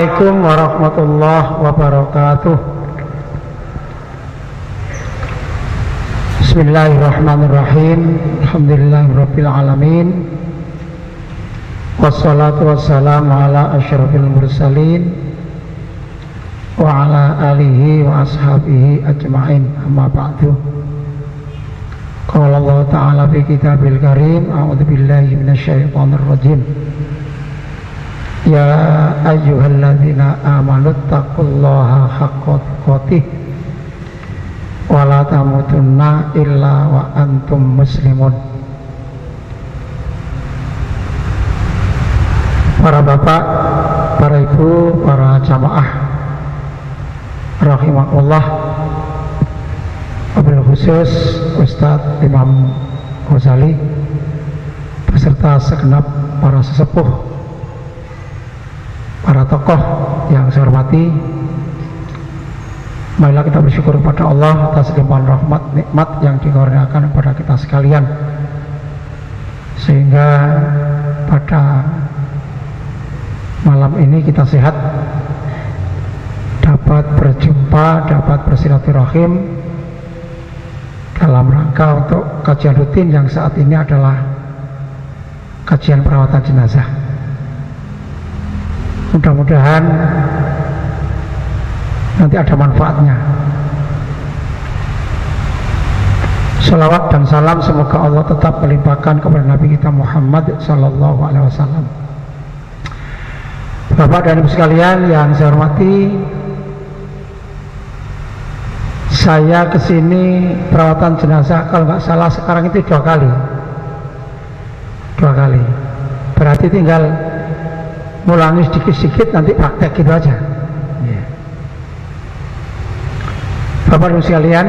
Assalamualaikum warahmatullahi wabarakatuh. Bismillahirrahmanirrahim. Alhamdulillahirabbil alamin. Wassalatu wassalamu ala asyrafil mursalin wa ala alihi wa ashabihi ajma'in. Amma ba'du. Qala Allah ta'ala fi kitabil karim, a'udzu billahi minasyaitonir rajim. Ya ayyuhalladzina amanu taqullaha haqqa tuqatih wa la tamutunna illa wa antum muslimun. Para bapak, para ibu, para jamaah rahimakumullah, wabil khusus Ustadz Imam Ghazali beserta segenap para sesepuh, para tokoh yang saya hormati, marilah kita bersyukur kepada Allah atas limpahan rahmat nikmat yang dikurniakan kepada kita sekalian, sehingga pada malam ini kita sehat, dapat berjumpa, dapat bersilaturahim dalam rangka untuk kajian rutin yang saat ini adalah kajian perawatan jenazah. Mudah-mudahan nanti ada manfaatnya. Salawat dan salam semoga Allah tetap melimpahkan kepada Nabi kita Muhammad sallallahu alaihi wasallam. Bapak dan Ibu sekalian yang saya hormati, saya kesini perawatan jenazah kalau nggak salah sekarang itu dua kali. Berarti tinggal ngulangi sedikit-sedikit, nanti praktek gitu aja. Bapak dan Ibu sekalian,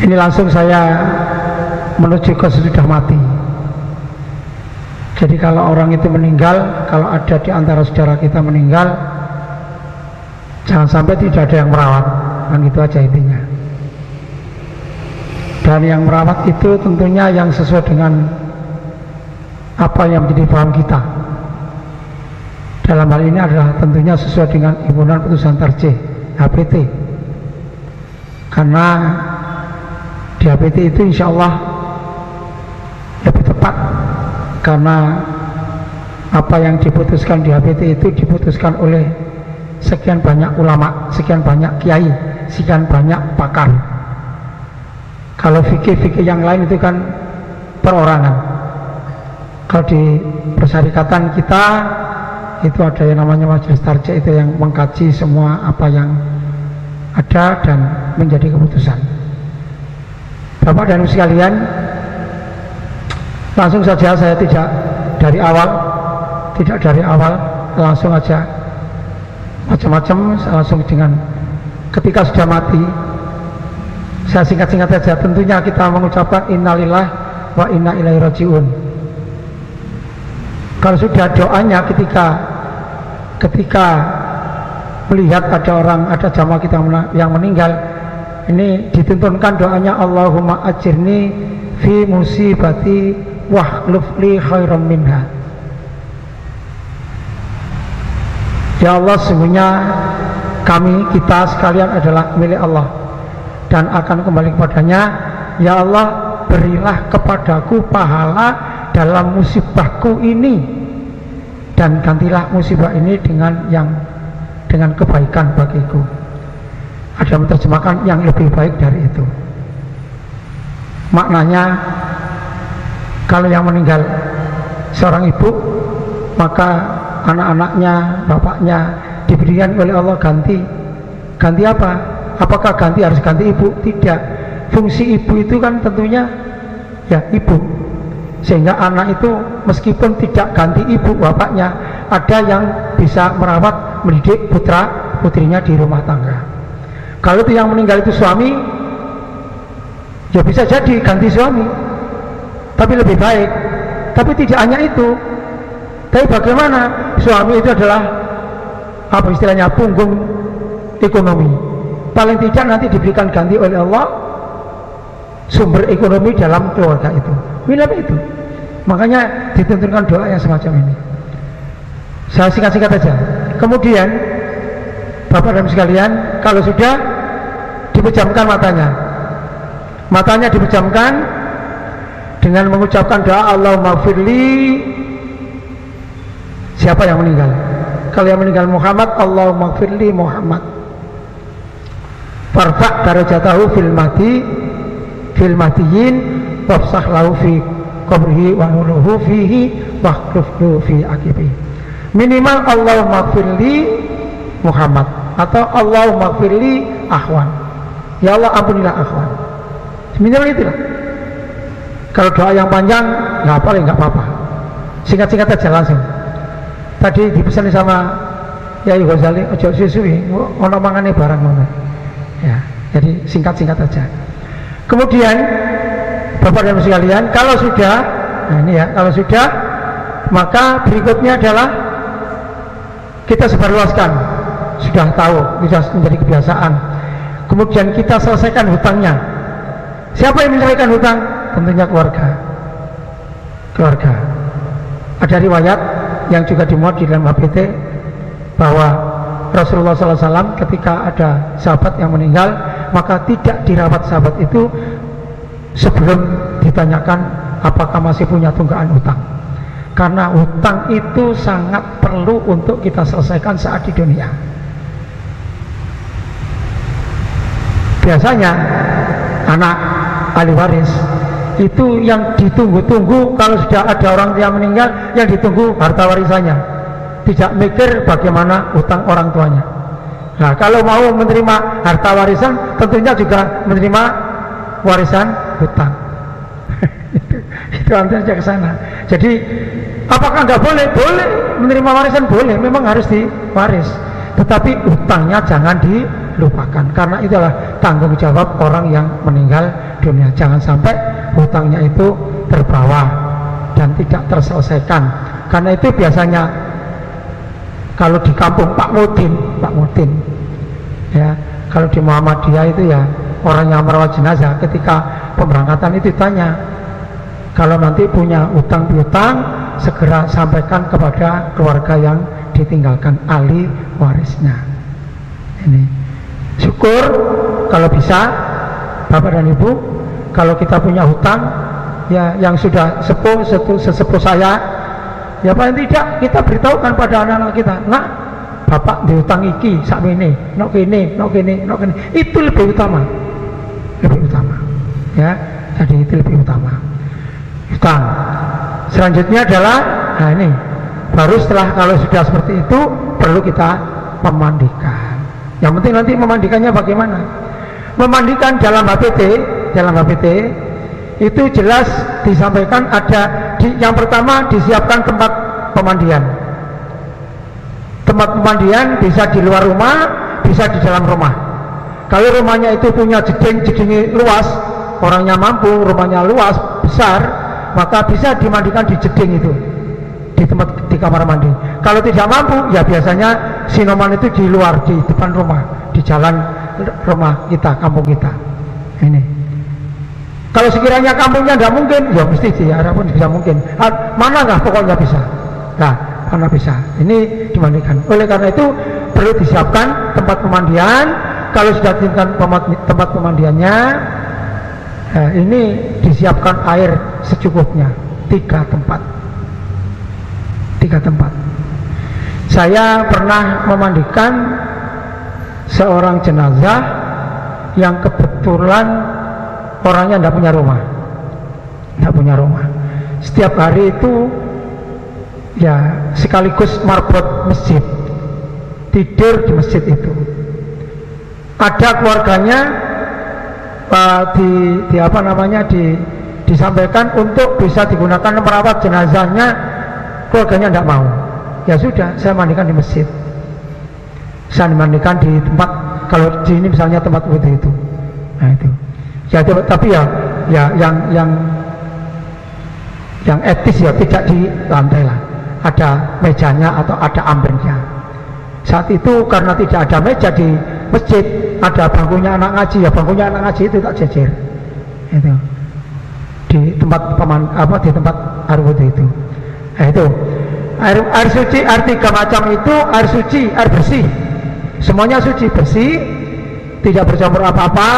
ini langsung saya menuju ke sesudah mati. Jadi kalau orang itu meninggal, kalau ada di antara saudara kita meninggal, jangan sampai tidak ada yang merawat, kan gitu aja intinya. Dan yang merawat itu tentunya yang sesuai dengan apa yang menjadi paham kita. Dalam hal ini adalah tentunya sesuai dengan himpunan putusan terjih HPT. Karena di HPT itu insya Allah lebih tepat, karena apa yang diputuskan di HPT itu diputuskan oleh sekian banyak ulama, sekian banyak kiai, sekian banyak pakar. Kalau fikih-fikih yang lain itu kan perorangan. Kalau di persyarikatan kita itu ada yang namanya majelis tarjih, itu yang mengkaji semua apa yang ada dan menjadi keputusan. Bapak dan Ibu sekalian, langsung saja saya tidak dari awal, langsung aja macam-macam, langsung dengan ketika sudah mati. Saya singkat-singkat saja. Tentunya kita mengucapkan innalillahi wa inna ilaihi rajiun. Kalau sudah doanya ketika melihat ada jamaah kita yang meninggal, ini dituntunkan doanya Allahumma ajirni fi musibati wahluf li khairam minha. Ya Allah, sesungguhnya kita sekalian adalah milik Allah dan akan kembali kepadanya. Ya Allah, berilah kepadaku pahala dalam musibahku ini, dan gantilah musibah ini dengan kebaikan bagiku. Ada menerjemahkan yang lebih baik dari itu. Maknanya, kalau yang meninggal seorang ibu, maka anak-anaknya, bapaknya diberikan oleh Allah ganti apa? Apakah harus ganti ibu? Tidak. Fungsi ibu itu kan tentunya ya ibu, sehingga anak itu meskipun tidak ganti ibu bapaknya, ada yang bisa merawat, mendidik putra putrinya di rumah tangga. Kalau itu yang meninggal itu suami, ya bisa jadi ganti suami, tapi lebih baik. Tapi tidak hanya itu. Tapi bagaimana suami itu adalah apa istilahnya, punggung ekonomi. Paling tidak nanti diberikan ganti oleh Allah sumber ekonomi dalam keluarga itu. Itu. Makanya ditentukan doa yang semacam ini. Saya singkat-singkat aja. Kemudian Bapak dan sekalian, kalau sudah dipejamkan matanya dipejamkan dengan mengucapkan doa Allahumma firli. Siapa yang meninggal? Kalau yang meninggal Muhammad, Allahumma firli Muhammad. Farfa' darajatahu fil matiyin wafsah lahu fi qabrihi wa nuluhu fihi waqflu fi akibi. Minimal Allahumma firli Muhammad atau Allahumma firli Akhwan. Ya Allah ampunilah Akhwan. Minimal itulah. Kalau doa yang panjang nggak apa-apa. Singkat-singkat aja langsung. Tadi dipesan sama Yai Ghazali, ojo suwi, ono mangane barang ngono. Ya, jadi singkat-singkat aja. Kemudian Bapak dan Ibu sekalian, kalau sudah, nah ini ya, kalau sudah, maka berikutnya adalah kita sebarluaskan. Sudah tahu, sudah menjadi kebiasaan. Kemudian kita selesaikan hutangnya. Siapa yang menyelesaikan hutang? Tentunya keluarga. Ada riwayat yang juga dimuat di dalam HBT bahwa Rasulullah SAW ketika ada sahabat yang meninggal, maka tidak dirawat sahabat itu sebelum ditanyakan apakah masih punya tunggakan hutang, karena hutang itu sangat perlu untuk kita selesaikan saat di dunia. Biasanya anak ahli waris itu yang ditunggu-tunggu, kalau sudah ada orang yang meninggal, yang ditunggu harta warisannya, tidak mikir bagaimana hutang orang tuanya. Nah, kalau mau menerima harta warisan, tentunya juga menerima warisan hutang. itu antar saja ke sana. Jadi apakah nggak boleh? Boleh menerima warisan, boleh, memang harus diwaris, tetapi hutangnya jangan dilupakan, karena itulah tanggung jawab orang yang meninggal dunia. Jangan sampai hutangnya itu terbawa dan tidak terselesaikan. Karena itu biasanya kalau di kampung Pak Mudin ya, kalau di Muhammadiyah itu ya, orang yang merawat jenazah ketika pemberangkatan itu tanya, kalau nanti punya utang piutang segera sampaikan kepada keluarga yang ditinggalkan, ahli warisnya. Ini syukur kalau bisa Bapak dan Ibu, kalau kita punya hutang ya, yang sudah sesepuh saya, ya paling tidak kita beritahukan pada anak-anak kita, nak bapak dihutang iki sak ini, nok kene, itu lebih utama ya. Jadi itu lebih utama hutang. Selanjutnya adalah, nah ini baru setelah kalau sudah seperti itu perlu kita memandikan. Yang penting nanti memandikannya bagaimana? Memandikan dalam HPT itu jelas disampaikan ada yang pertama disiapkan tempat pemandian. Tempat pemandian bisa di luar rumah, bisa di dalam rumah. Kalau rumahnya itu punya jeding luas, orangnya mampu, rumahnya luas, besar, maka bisa dimandikan di jeding itu, di kamar mandi. Kalau tidak mampu, ya biasanya sinoman itu di luar, di depan rumah, di jalan rumah kita, kampung kita. Ini. Kalau sekiranya kampungnya tidak mungkin, ya mesti diharapkan bisa mungkin. Mana nggak, pokoknya bisa. Nah, mana bisa. Ini dimandikan. Oleh karena itu perlu disiapkan tempat pemandian. Kalau sudah disiapkan tempat pemandiannya, ini disiapkan air secukupnya. 3 tempat. Saya pernah memandikan seorang jenazah yang kebetulan orangnya tidak punya rumah. Setiap hari itu ya sekaligus marbot masjid, tidur di masjid itu. Ada keluarganya disampaikan untuk bisa digunakan merawat jenazahnya, keluarganya tidak mau. Ya sudah, saya mandikan di masjid. Saya mandikan di tempat, kalau di ini misalnya tempat wudhu itu. Nah itu. Ya, tapi ya yang etis ya, tidak di lantai lah. Ada mejanya atau ada ambennya. Saat itu karena tidak ada meja di masjid, ada bangkunya anak ngaji, ya bangkunya anak ngaji itu tak jejer. Itu. Di tempat di tempat air wudhu itu. Nah itu. Air suci, air 3 macam itu air suci, air bersih, semuanya suci, bersih, tidak bercampur apa-apa.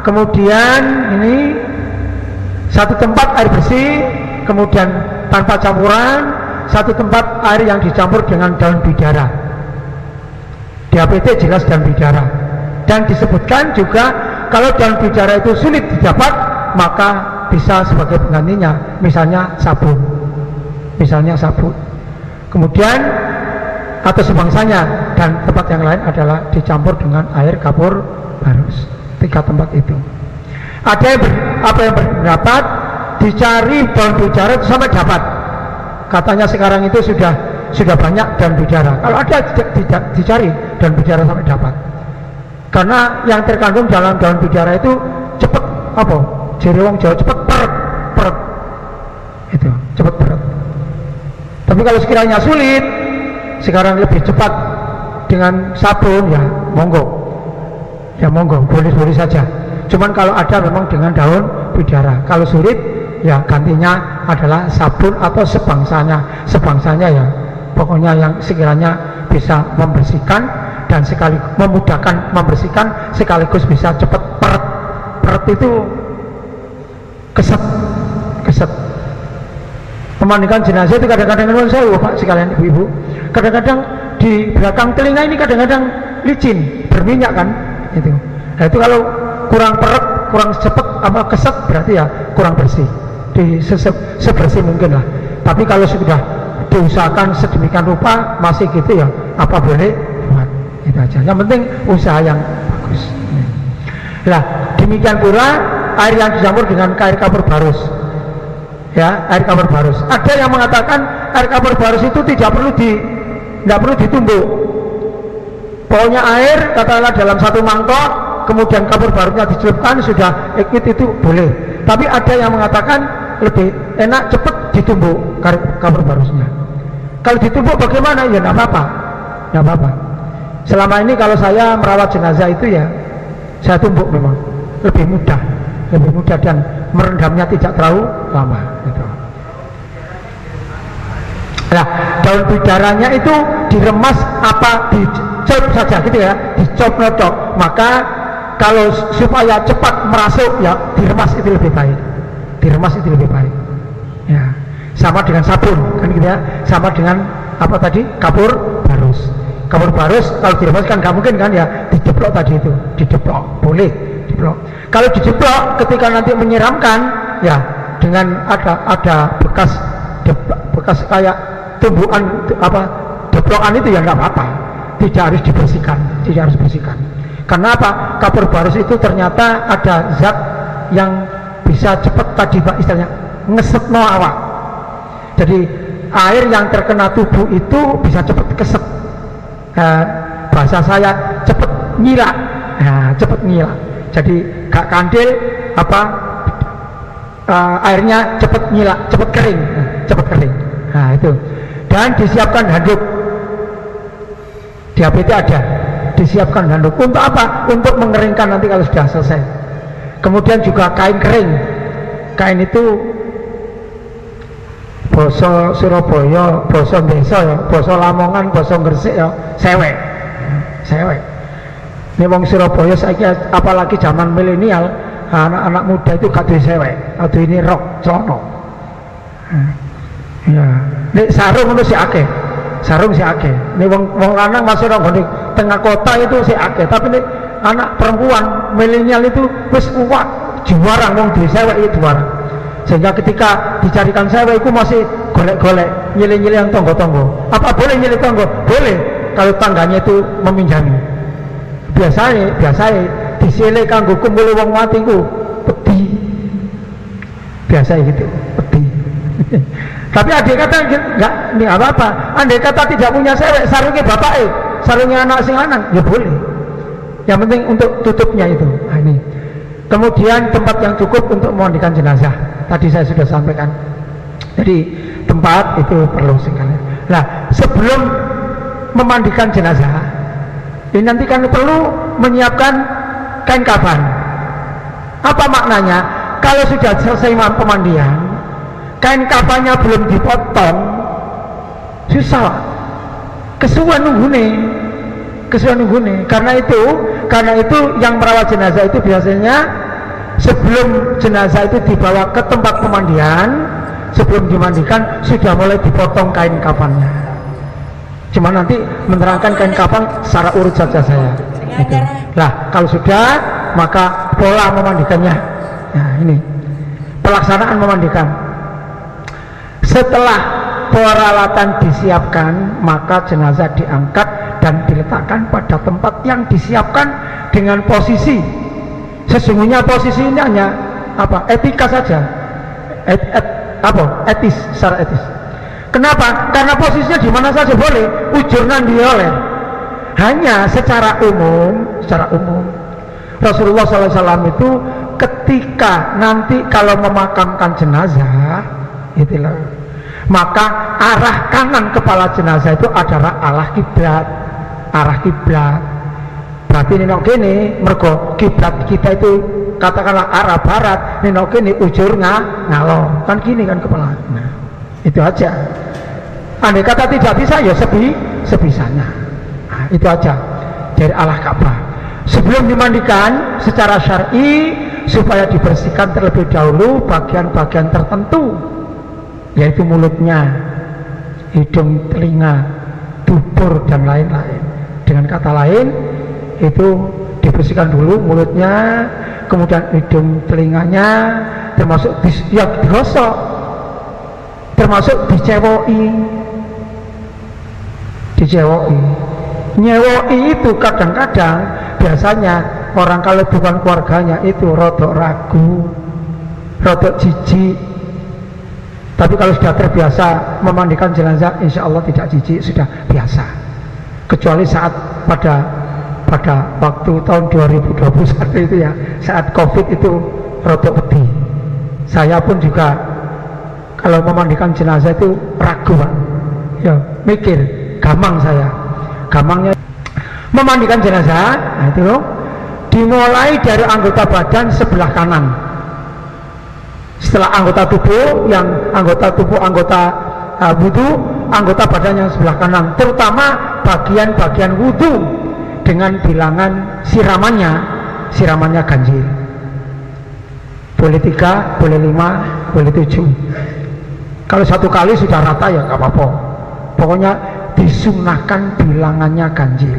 Kemudian ini satu tempat air bersih, kemudian tanpa campuran, satu tempat air yang dicampur dengan daun bidara. Di APT jelas daun bidara. Dan disebutkan juga kalau daun bidara itu sulit didapat, maka bisa sebagai penggantinya, misalnya sabun. Kemudian atau sebangsanya, dan tempat yang lain adalah dicampur dengan air kapur barus. 3 tempat itu. Ada yang berpendapat dicari daun bidara itu sampai dapat. Katanya sekarang itu sudah banyak daun bidara. Kalau ada dicari daun bidara sampai dapat. Karena yang terkandung dalam daun bidara itu cepet wong Jawa cepet peret. Itu cepet peret. Tapi kalau sekiranya sulit, sekarang lebih cepat dengan sabun, ya monggo, boleh saja. Cuman kalau ada memang dengan daun bidara. Kalau sulit, ya gantinya adalah sabun atau sebangsanya ya. Pokoknya yang sekiranya bisa membersihkan dan memudahkan membersihkan, sekaligus bisa cepat peret itu keset. Memandikan jenazah itu kadang-kadang Pak sekalian ibu-ibu, kadang-kadang di belakang telinga ini kadang-kadang licin, berminyak kan itu. Nah itu kalau kurang peret, kurang cepat keset, berarti ya kurang bersih. Sebersih mungkin lah. Tapi kalau sudah diusahakan sedemikian rupa masih gitu ya, apa boleh buat itu aja. Yang penting usaha yang bagus. Nah demikian pula air yang dicampur dengan air kapur barus. Ya, air kapur barus. Ada yang mengatakan air kapur barus itu tidak perlu ditumbuk. Pokoknya air katakanlah dalam satu mangkok, kemudian kapur barusnya dicelupkan, sudah ikut itu boleh. Tapi ada yang mengatakan lebih enak cepat ditumbuk kapur barusnya. Kalau ditumbuk bagaimana? Ya enggak apa-apa. Selama ini kalau saya merawat jenazah itu ya saya tumbuk, memang lebih mudah dan merendamnya tidak terlalu lama gitu. Nah daun bidaranya itu diremas dicop saja gitu ya, dicop nocok. Maka kalau supaya cepat merasuk ya diremas itu lebih baik ya. Sama dengan sabun kan gitu ya, sama dengan kapur barus. Kalau diremas kan nggak mungkin kan ya, dijeblok tadi itu, boleh dijeblok. Kalau dijeblok ketika nanti menyiramkan ya dengan ada bekas kayak tumbuhan deplokan itu ya nggak apa-apa, tidak harus dibersihkan. Karena apa? Kapur barus itu ternyata ada zat yang bisa cepat tadi Pak istilahnya ngesetno awak. Jadi air yang terkena tubuh itu bisa cepat keset. Bahasa saya cepat nyilak. Jadi gak kandil airnya cepat nyilak, cepat kering. Nah itu. Dan disiapkan handuk. Di APT ada. Disiapkan handuk untuk apa? Untuk mengeringkan nanti kalau sudah selesai. Kemudian juga kain kering. Kain itu basa Surabaya, basa desa ya, basa Lamongan, basa Gresik ya, sewek. Ini wong Surabaya saiki apalagi zaman milenial, anak-anak muda itu gak duwe sewek, atau ini rok celana. Ya, nek sarung itu si akeh. Nek wong lanang masih nang tengah kota itu si akeh, tapi nek anak perempuan milenial itu wis juara wong duwe sewek itu juara. Sehingga ketika dicarikan sewek itu masih golek-golek, nyilih-nyilih yang tonggo-tonggo. Apa boleh nyilih tonggo? Boleh kalau tangganya itu meminjami. Biasanya disilih kanggo kumpul wong mati ku pedi. Biasa gitu, pedi. Tapi adik kata enggak apa-apa. Andai kata tidak punya sewek, sarungnya bapaknya, sarungnya anak sing lanang, ya boleh. Yang penting untuk tutupnya itu. Nah, ini. Kemudian tempat yang cukup untuk memandikan jenazah. Tadi saya sudah sampaikan. Jadi tempat itu perlu sekali. Nah, sebelum memandikan jenazah, ini nanti kan perlu menyiapkan kain kafan. Apa maknanya? Kalau sudah selesai pemandian, kain kafannya belum dipotong, susah, kesuwen nunggune. Karena itu yang merawat jenazah itu biasanya sebelum jenazah itu dibawa ke tempat pemandian, sebelum dimandikan sudah mulai dipotong kain kafannya. Cuma nanti menerangkan kain kafan secara urut saja saya. Gitu. Lah kalau sudah, maka pola memandikannya. Nah ini pelaksanaan memandikan. Setelah peralatan disiapkan, maka jenazah diangkat dan diletakkan pada tempat yang disiapkan dengan posisi. Sesungguhnya posisi ini hanya etika saja, etis, secara etis. Kenapa? Karena posisinya di mana saja boleh, ujur nanti oleh. Hanya secara umum Rasulullah SAW itu ketika nanti kalau memakamkan jenazah, itulah, maka arah kanan kepala jenazah itu adalah arah kiblat. Berarti nino kene mergo kiblat kita itu katakanlah arah barat, nino kene ujur ngalor, kan gini kan kepala. Nah, itu aja. Andai kata tidak bisa ya sebisanya. Nah, itu aja dari arah Ka'bah. Sebelum dimandikan secara syar'i supaya dibersihkan terlebih dahulu bagian-bagian tertentu, yaitu mulutnya, hidung, telinga, dubur dan lain-lain. Dengan kata lain itu dibersihkan dulu mulutnya, kemudian hidung, telinganya, termasuk digosok, termasuk dicewoki. Nyewoi itu kadang-kadang biasanya orang kalau bukan keluarganya itu rodok ragu, rodok jijik. Tapi kalau sudah terbiasa memandikan jenazah, insya Allah tidak jijik, sudah biasa. Kecuali saat pada waktu tahun 2021 itu ya, saat COVID itu rodok pedih. Saya pun juga kalau memandikan jenazah itu ragu, Pak. Ya, mikir, gamang saya. Gamangnya memandikan jenazah, nah itu loh, dimulai dari anggota badan sebelah kanan. Setelah anggota tubuh, anggota wudhu, anggota badan yang sebelah kanan, terutama bagian-bagian wudhu dengan bilangan siramannya ganjil. Boleh 3, boleh 5, boleh 7. Kalau satu kali sudah rata ya nggak apa-apa. Pokoknya disunahkan bilangannya ganjil.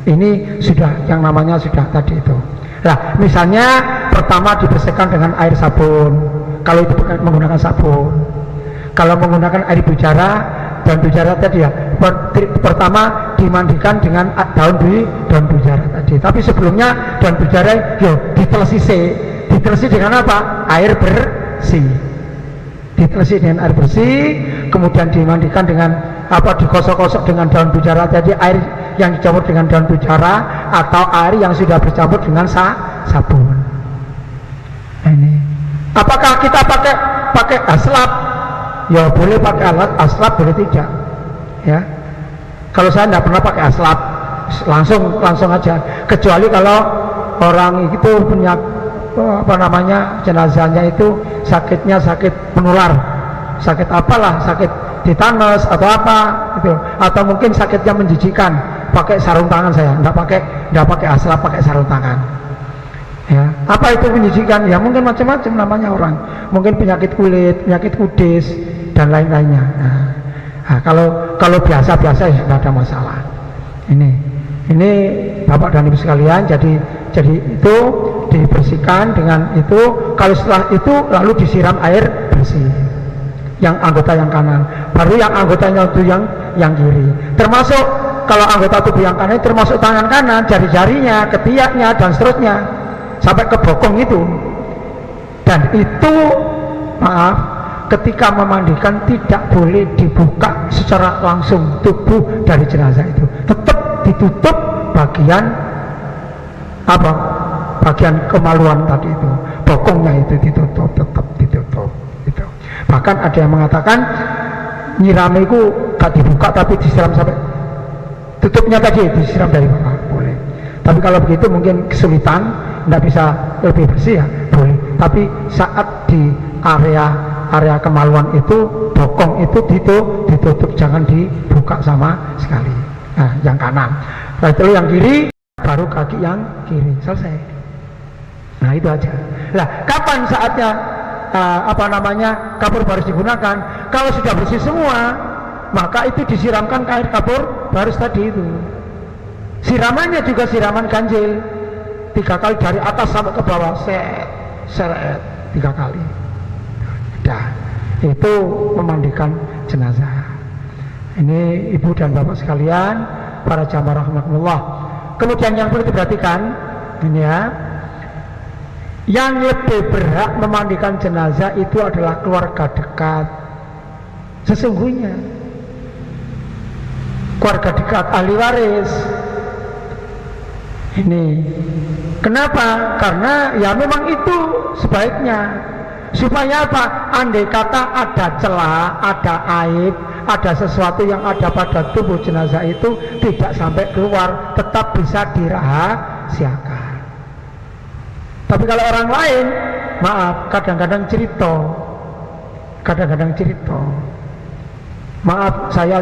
Ini sudah yang namanya sudah tadi itu. Nah, misalnya pertama dibersihkan dengan air sabun. Kalau itu menggunakan sabun. Kalau menggunakan air daun bujara tadi ya. Pertama dimandikan dengan daun bujara tadi. Tapi sebelumnya daun bujara ditelesi dengan apa? Air bersih. Ditelesi dengan air bersih, kemudian dimandikan dengan digosok-gosok dengan daun bujara tadi, air yang dicampur dengan daun bujara atau air yang sudah bercampur dengan sabun. Nah, ini. Apakah kita pakai aslap? Ya boleh pakai alat aslap, boleh tidak. Ya. Kalau saya tidak pernah pakai aslap, langsung aja. Kecuali kalau orang itu punya jenazahnya itu sakitnya sakit menular, sakit apalah, sakit tetanus atau apa itu, atau mungkin sakitnya menjijikan, pakai sarung tangan. Saya enggak pakai aslap, pakai sarung tangan. Ya, apa itu menjijikan? Ya mungkin macam-macam namanya orang, mungkin penyakit kulit, penyakit kudis dan lain-lainnya. Nah, kalau biasa-biasa ya tidak ada masalah. Ini Bapak dan Ibu sekalian, jadi itu dibersihkan dengan itu. Kalau setelah itu lalu disiram air bersih yang anggota yang kanan, baru yang anggotanya itu yang kiri. Termasuk kalau anggota tubuh yang kanan termasuk tangan kanan, jari-jarinya, ketiaknya dan seterusnya sampai ke bokong itu. Dan itu ketika memandikan tidak boleh dibuka secara langsung tubuh dari jenazah itu, tetap ditutup bagian kemaluan tadi itu, bokongnya itu ditutup, tetap ditutup gitu. Bahkan ada yang mengatakan nyirame itu gak dibuka tapi disiram sampai tutupnya tadi, disiram dari bawah, boleh. Tapi kalau begitu mungkin kesulitan, tidak bisa lebih bersih ya, boleh. Tapi saat di area area kemaluan itu, bokong itu ditutup, jangan dibuka sama sekali. Nah, yang kanan. Setelah itu yang kiri, baru kaki yang kiri. Selesai. Nah, itu aja. Lah, kapan saatnya kapur baris digunakan? Kalau sudah bersih semua, maka itu disiramkan ke air kapur baris tadi itu. Siramannya juga siraman ganjil, 3 kali dari atas sampai ke bawah, seret 3 kali. Dah, itu memandikan jenazah. Ini ibu dan bapak sekalian, para jamaah rahmatullah. Kemudian yang perlu diperhatikan, ini ya, yang lebih berhak memandikan jenazah itu adalah keluarga dekat. Sesungguhnya keluarga dekat, ahli waris. Ini kenapa? Karena ya memang itu sebaiknya, supaya apa? Andai kata ada celah, ada aib, ada sesuatu yang ada pada tubuh jenazah itu tidak sampai keluar, tetap bisa dirahasiakan. Tapi kalau orang lain, maaf, kadang-kadang cerita, maaf, saya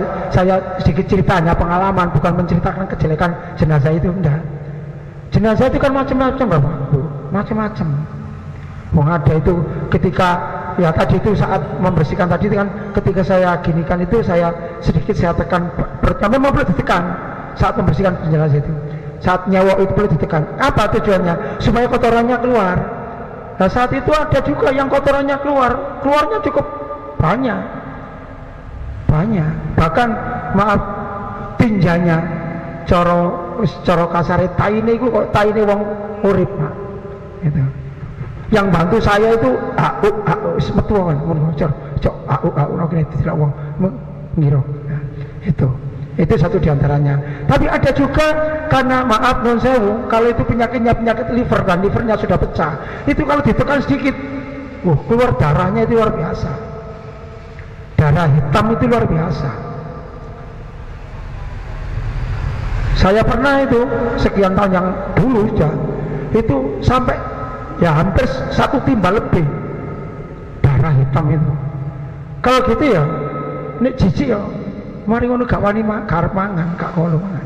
sedikit ceritanya, pengalaman, bukan menceritakan kejelekan jenazah itu, enggak. Jenazah itu kan macam-macam, Bapak, macam-macam. Wong ada itu ketika ya tadi itu saat membersihkan tadi itu kan, ketika saya ginikan itu saya tekan pertama, memang perlu ditekan saat membersihkan jenazah itu, saat nyawak itu perlu ditekan. Apa tujuannya? Supaya kotorannya keluar. Nah, saat itu ada juga yang kotorannya keluarnya cukup banyak, bahkan maaf, tinjanya coro kasare taine iku kok taine wong urip, Pak. Gitu. Yang bantu saya itu wis metu kan ngono, cok ora kene tidak wong ngira. Nah, itu satu diantaranya. Tapi ada juga karena maaf non sewu, kalau itu penyakit liver dan livernya sudah pecah, itu kalau ditekan sedikit, keluar darahnya itu luar biasa. Darah hitam itu luar biasa. Saya pernah itu sekian tahun yang dulu itu sampai ya hampir 1 timbal lebih darah hitam itu. Kalau gitu ya, ini jijik ya, mari ngono gak wani garep mangan, gak kono mangan.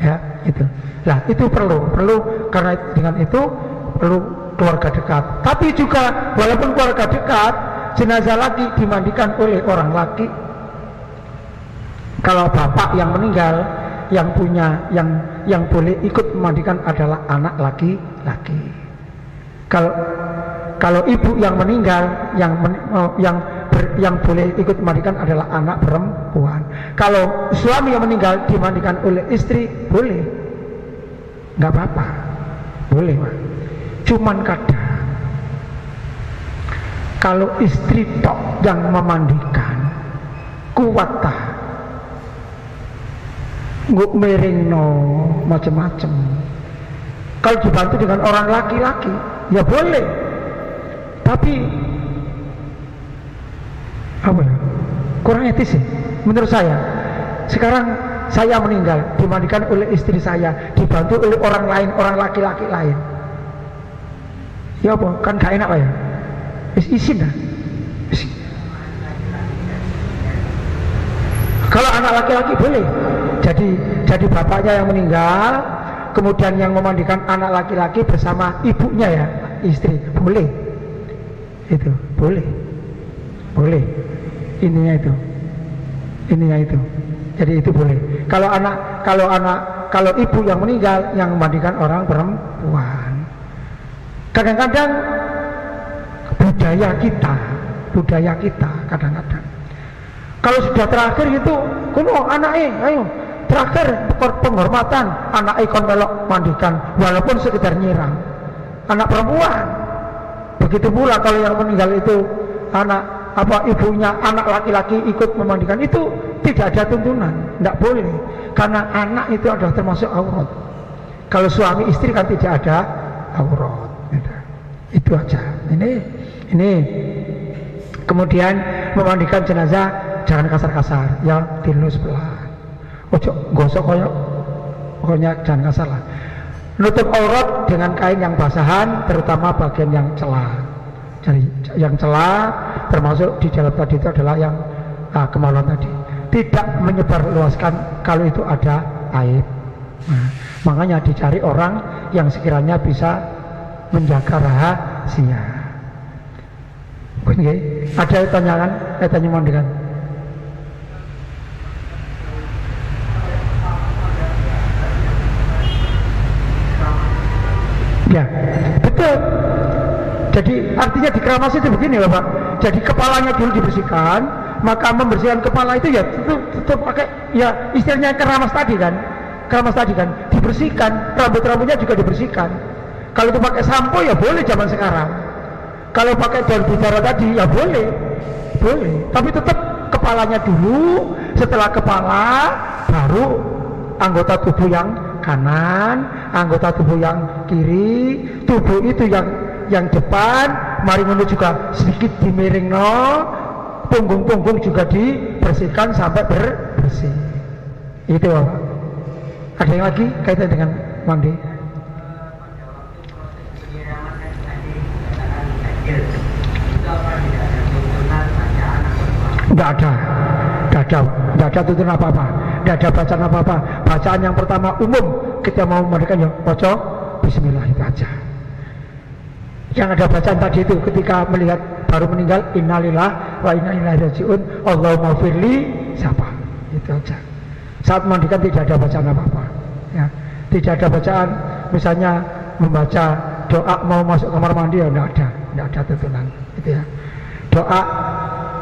Ya, itu. Lah, itu perlu karena dengan itu perlu keluarga dekat. Tapi juga walaupun keluarga dekat, jenazah laki dimandikan oleh orang laki. Kalau bapak yang meninggal, yang punya yang boleh ikut memandikan adalah anak laki-laki. Kalau ibu yang meninggal, yang boleh ikut memandikan adalah anak perempuan. Kalau suami yang meninggal dimandikan oleh istri, boleh, nggak apa-apa, boleh, Pak. Cuman kadang kalau istri tok yang memandikan, kuat tak, nggak miring no macam-macam. Kalau dibantu dengan orang laki-laki, ya boleh. Tapi apa ya? Kurang etis sih, menurut saya. Sekarang saya meninggal, dimandikan oleh istri saya, dibantu oleh orang lain, orang laki-laki lain. Ya apa? Kan gak enak, Pak ya? Izin dah. Kalau anak laki-laki boleh. Jadi bapaknya yang meninggal, kemudian yang memandikan anak laki-laki bersama ibunya ya, istri, boleh. Itu boleh. Ininya itu. Jadi itu boleh. Kalau ibu yang meninggal, yang memandikan orang perempuan. Kadang-kadang budaya kita kadang-kadang. Kalau sudah terakhir itu, kuno anaknya, ayo terakhir penghormatan, anak ikon melok mandikan, walaupun sekedar nyiram. Anak perempuan. Begitu pula kalau yang meninggal itu ibunya anak laki-laki ikut memandikan, itu tidak ada tuntunan, tidak boleh, karena anak itu adalah termasuk aurat. Kalau suami istri kan tidak ada aurat. Itu aja. Ini kemudian memandikan jenazah jangan kasar-kasar, ya dilus sebelah. Ojo gosok pokoknya jangan kasar lah. Nutup aurat dengan kain yang basahan, terutama bagian yang celah. Jadi yang celah termasuk di dalam tadi itu adalah yang kemaluan tadi, tidak menyebarluaskan kalau itu ada aib. Nah, makanya dicari orang yang sekiranya bisa menjaga rahasia. Oke, ada pertanyaan? Tanya mandikan. Ya, betul. Jadi artinya di keramas itu begini Bapak. Jadi kepalanya dulu dibersihkan, maka membersihkan kepala itu ya tetap pakai ya istilahnya keramas tadi kan. Keramas tadi kan dibersihkan, rambut-rambutnya juga dibersihkan. Kalau itu pakai sampo ya boleh zaman sekarang. Kalau pakai daun bidara tadi ya boleh. Boleh, tapi tetap kepalanya dulu, setelah kepala baru anggota tubuh yang kanan, anggota tubuh yang kiri, tubuh itu yang depan, mari ngono juga sedikit dimiring no, punggung-punggung juga dibersihkan sampai bersih. Itu Bapak. Ada yang lagi kaitan dengan mandi? Tidak ada tuntunan apa-apa, tidak ada bacaan apa-apa. Bacaan yang pertama umum, kita mau memandikan ya baca bismillah itu aja. Yang ada bacaan tadi itu ketika melihat baru meninggal, innalillah wa inna ilaihi rajiun, Allahumma firli siapa, itu aja. Saat mandikan tidak ada bacaan apa-apa ya. Tidak ada bacaan misalnya membaca doa mau masuk kamar mandi ya tidak ada tuntunan itu ya. Doa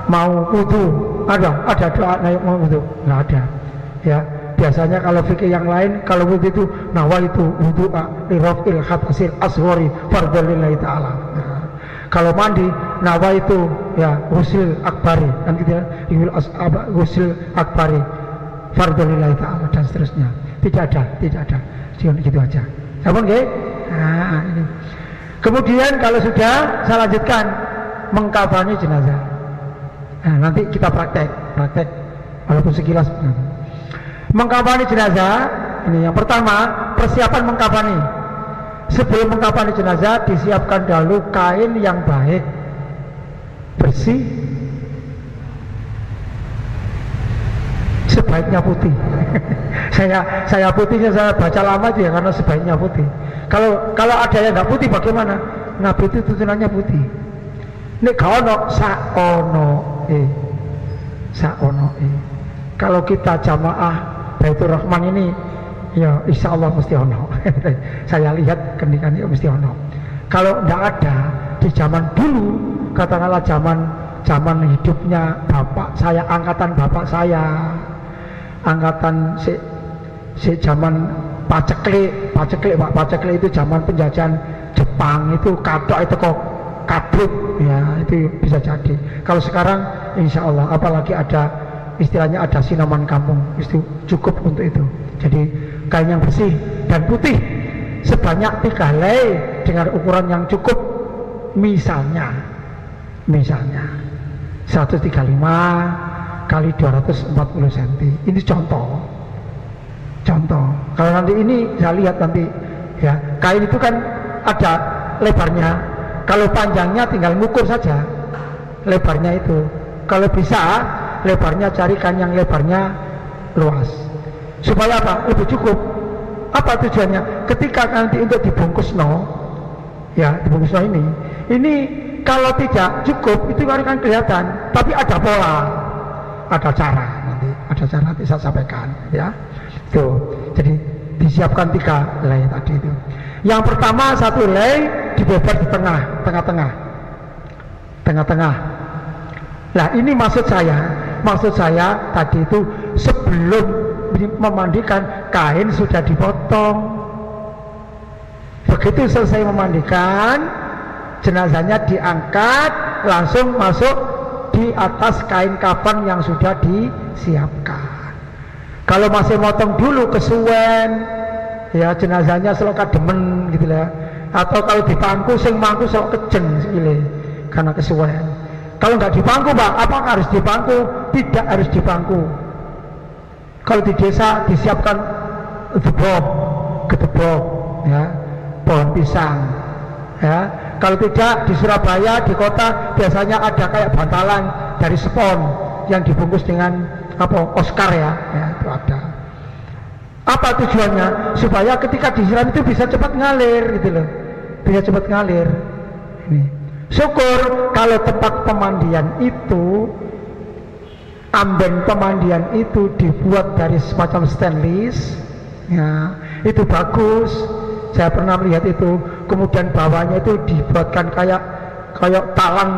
mau wudu ada doa naik mau wudu nggak ada ya. Biasanya kalau fikih yang lain kalau wudu itu nawaitu wudu'a li raf'il hadasil asghari fardhu lillahi ta'ala. Nah, kalau mandi nawaitu ya ghusl akbari kan gitu ya, ghusl akbari fardhu lillahi ta'ala dan seterusnya. Tidak ada cuma gitu aja sabun nggih. Nah ini kemudian kalau sudah saya lanjutkan mengkafani jenazah. Nah, nanti kita praktek walaupun sekilas. Mengkafani jenazah ini yang pertama, persiapan mengkafani. Sebelum mengkafani jenazah disiapkan dahulu kain yang baik, bersih, sebaiknya putih. saya putihnya saya baca lama aja ya, karena sebaiknya putih. Kalau ada yang nggak putih bagaimana? Nabi itu tuntunannya putih. Nek kaono saono. Kalau kita jamaah Baitur Rahman ini ya insya Allah mesti ono. Saya lihat kendikannya mesti ono. Kalau tidak ada di zaman dulu, katakanlah zaman hidupnya bapak saya, angkatan bapak saya, angkatan si zaman Paceklik itu zaman penjajahan Jepang, itu katok itu kok kabut ya, itu bisa jadi. Kalau sekarang insya Allah apalagi ada istilahnya ada sinaman kampung, itu cukup untuk itu. Jadi kain yang bersih dan putih sebanyak 3 helai dengan ukuran yang cukup, misalnya 135 kali 240 cm. Ini contoh. Kalau nanti ini saya lihat nanti ya, kain itu kan ada lebarnya. Kalau panjangnya tinggal ngukur saja lebarnya itu. Kalau bisa lebarnya carikan yang lebarnya luas. Supaya apa? Lebih cukup. Apa tujuannya? Ketika nanti untuk dibungkus dibungkus ini kalau tidak cukup itu akan kelihatan. Tapi ada pola, ada cara nanti saya sampaikan ya. Tuh, jadi disiapkan 3 helai tadi itu. Yang pertama 1 helai dibeber di tengah-tengah. Nah ini maksud saya tadi itu sebelum memandikan kain sudah dipotong. Begitu selesai memandikan, jenazahnya diangkat langsung masuk di atas kain kafan yang sudah disiapkan. Kalau masih motong dulu kesuwen ya, jenazahnya selok demen gitu lah. Atau kalau dipangku sing mangku selok kejeng sekali karena kesuwen. Kalau nggak dipangku Pak, apakah harus dipangku? Tidak harus dipangku. Kalau di desa disiapkan gedebok ya, pohon pisang ya, kalau tidak di Surabaya, di kota biasanya ada kayak bantalan dari spon yang dibungkus dengan apa, Oscar ya itu ada. Apa tujuannya? Supaya ketika disiram itu bisa cepat ngalir gitu loh, bisa cepat ngalir. Ini syukur kalau tempat pemandian itu, amben pemandian itu dibuat dari semacam stainless ya, itu bagus. Saya pernah melihat itu. Kemudian bawahnya itu dibuatkan kayak talang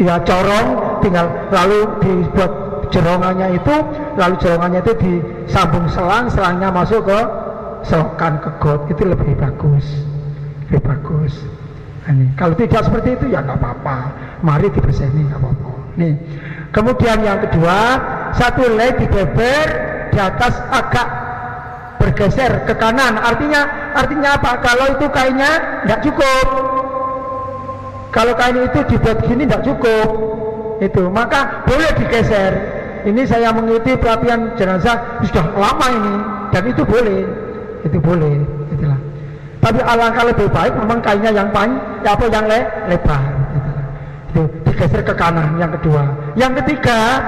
ya, corong, tinggal lalu dibuat jerongannya itu, lalu jerongannya itu disambung selangnya masuk ke selokan, ke got. Itu lebih bagus, lebih bagus. Ini kalau tidak seperti itu ya nggak apa-apa, mari dibersihkan, nggak apa-apa. Nih, kemudian yang kedua, satu helai dibeber di atas agak bergeser ke kanan. Artinya apa? Kalau itu kainnya tidak cukup, kalau kain itu dibuat gini tidak cukup, itu maka boleh digeser. Ini saya mengikuti pelatihan jenazah sudah lama ini, dan itu boleh, itulah. Tapi alangkah lebih baik memang kainnya yang yang lebar, itu digeser ke kanan. Yang kedua, yang ketiga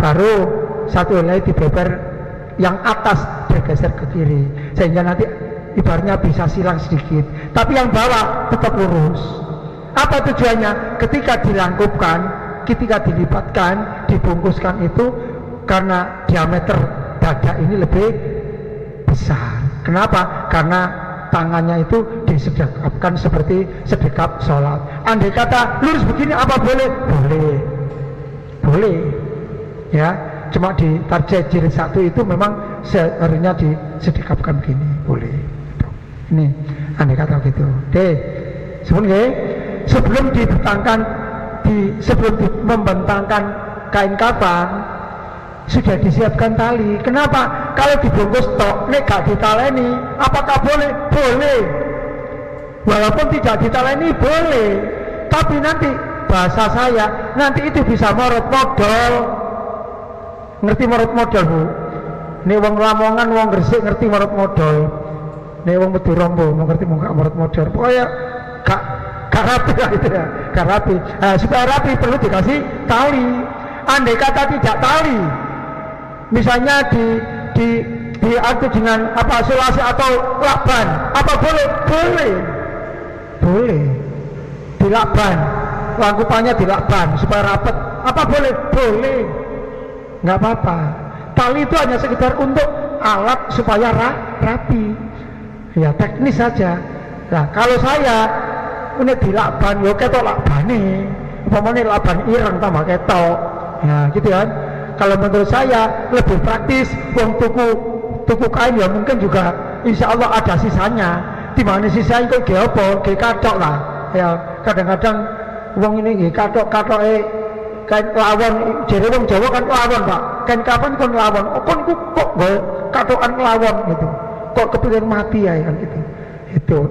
baru satu helai dibeber yang atas bergeser ke kiri, sehingga nanti ibaratnya bisa silang sedikit, tapi yang bawah tetap lurus. Apa tujuannya? Ketika dilangkupkan, ketika dilipatkan, dibungkuskan itu karena diameter dada ini lebih besar. Kenapa? Karena tangannya itu disedekapkan seperti sedekap sholat. Andai kata lurus begini apa boleh? Boleh ya, cuma di tarjah jilid 1 itu memang seharusnya disedekapkan begini, boleh. Ini andai kata gitu. Sebelum dibentangkan sebelum membentangkan kain kafan sudah disiapkan tali. Kenapa? Kalau dibungkus tok, nek gak ditaleni, apakah boleh? Boleh. Walaupun tidak ditaleni boleh. Tapi nanti bahasa saya, nanti itu bisa morot modal. Ngerti morot modal, Bu? Nek wong Lamongan, wong Gresik ngerti morot modal. Nek wong Madura mau ngerti mau gak morot modal. Pokoknya gak rapi lah itu ya, gak rapi. Nah, supaya rapi perlu dikasih tali. Andai kata tidak tali, misalnya diadu dengan apa, sulasi atau lakban, apa boleh? Boleh dilakban, langkupannya dilakban supaya rapat, apa boleh? Nggak apa-apa. Tali itu hanya sekedar untuk alat supaya rapi ya, teknis saja. Nah kalau saya ini dilakban, yo ketok lakbane, umpamanya lakban ireng tambah ketok ya gitu kan. Kalau menurut saya lebih praktis, uang tuku kain ya mungkin juga insya Allah ada sisanya. Di mana sisanya kok geopo, katok lah. Ya kadang-kadang uang ini katok kain lawon, jadi uang Jawa kan lawon Pak. Kain kapan kan lawon, kok katokan lawon gitu. Kok kepilih mati ya kan gitu.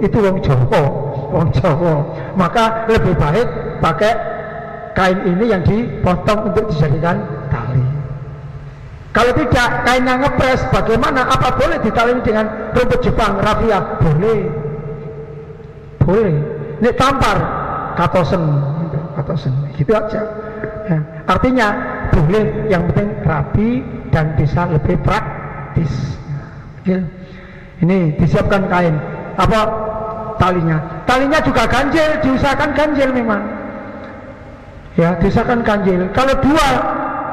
Itu uang Jawa. Maka lebih baik pakai kain ini yang dipotong untuk dijadikan tali. Kalau tidak, kainnya ngepres, bagaimana? Apa boleh ditali dengan rumput Jepang, rafia? Boleh. Ini tampar, katosen, gitu aja. Ya. Artinya boleh, yang penting rapi dan bisa lebih praktis. Ya. Ini disiapkan kain, apa talinya? Talinya juga ganjil, diusahakan ganjil memang. Ya, diusahakan ganjil. Kalau dua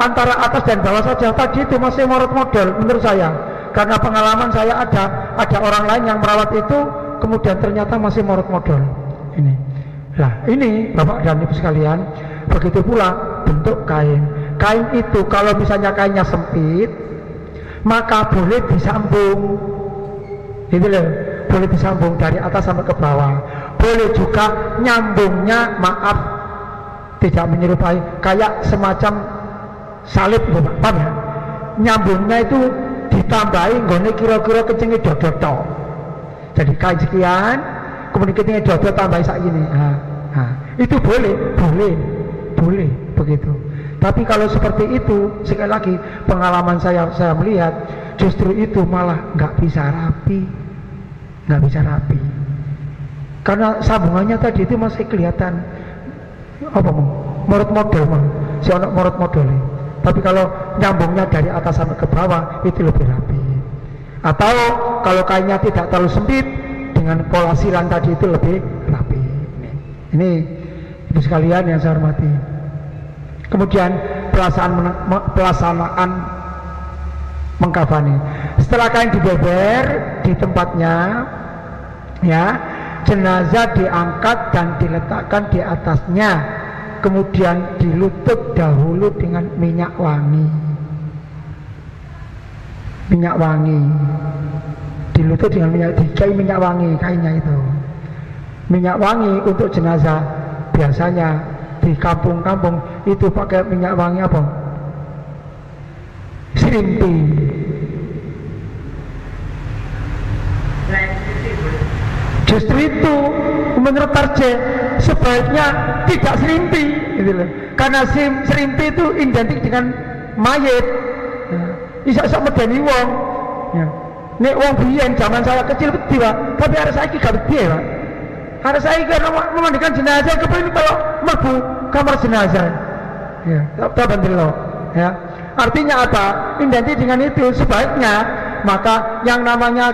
antara atas dan bawah saja tadi itu masih morot modal menurut saya, karena pengalaman saya ada orang lain yang merawat itu kemudian ternyata masih morot modal ini. Nah ini Bapak dan Ibu sekalian, begitu pula bentuk kain itu kalau misalnya kainnya sempit maka boleh disambung gitu loh, boleh disambung dari atas sampai ke bawah. Boleh juga nyambungnya, maaf tidak menyerupai kayak semacam salib itu Pak, paham ya? Nyambungnya itu ditambahi nggone kira-kira kencenge dodo. Jadi kain sekian, kemudian kencenge dodo tambahi sak ini. Itu boleh begitu. Tapi kalau seperti itu, sekali lagi pengalaman saya melihat justru itu malah nggak bisa rapi. karena sambungannya tadi itu masih kelihatan apa morot model si anak morot modelnya. Tapi kalau nyambungnya dari atas sampai ke bawah itu lebih rapi. Atau kalau kainnya tidak terlalu sempit dengan pola silang tadi itu lebih rapi. Ini ibu sekalian yang saya hormati. Kemudian pelaksanaan mengkafani. Setelah kain dibeber di tempatnya, ya, jenazah diangkat dan diletakkan di atasnya, kemudian dilutut dahulu dengan minyak wangi. Minyak wangi dilutut dengan minyak wangi kainnya itu. Minyak wangi untuk jenazah biasanya di kampung-kampung itu pakai minyak wangi apa? Serimpi. Justru itu menurut Tarje sebaiknya tidak serimpi gitu loh. Karena serimpi itu identik dengan mayit. Isak medeni wong. Ya. Nek wong biyen zaman saya kecil beti, Pak. Tapi harus saiki gak beti, Pak. Harus saiki karena memandikan jenazah kepengin kalau mlebu kamar jenazah. Ya, tak bandel ya. Artinya apa? Identik dengan itu sebaiknya maka yang namanya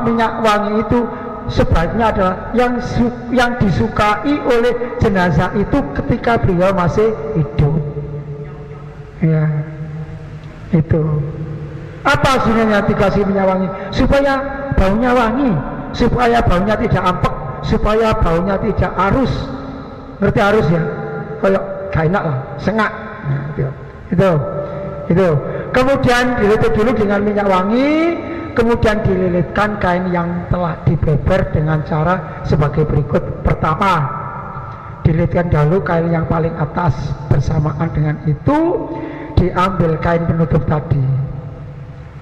minyak wangi itu sebaiknya adalah yang disukai oleh jenazah itu ketika beliau masih hidup. Ya. Itu. Apa sebenarnya dikasih minyak wangi? Supaya baunya wangi, supaya baunya tidak ampek, supaya baunya tidak arus. Ngerti arus ya? Kayak gak enak lah, sengak. Nah, itu. Kemudian dililitkan dulu dengan minyak wangi, kemudian dililitkan kain yang telah dibeber dengan cara sebagai berikut. Pertama, dililitkan dahulu kain yang paling atas, bersamaan dengan itu diambil kain penutup tadi.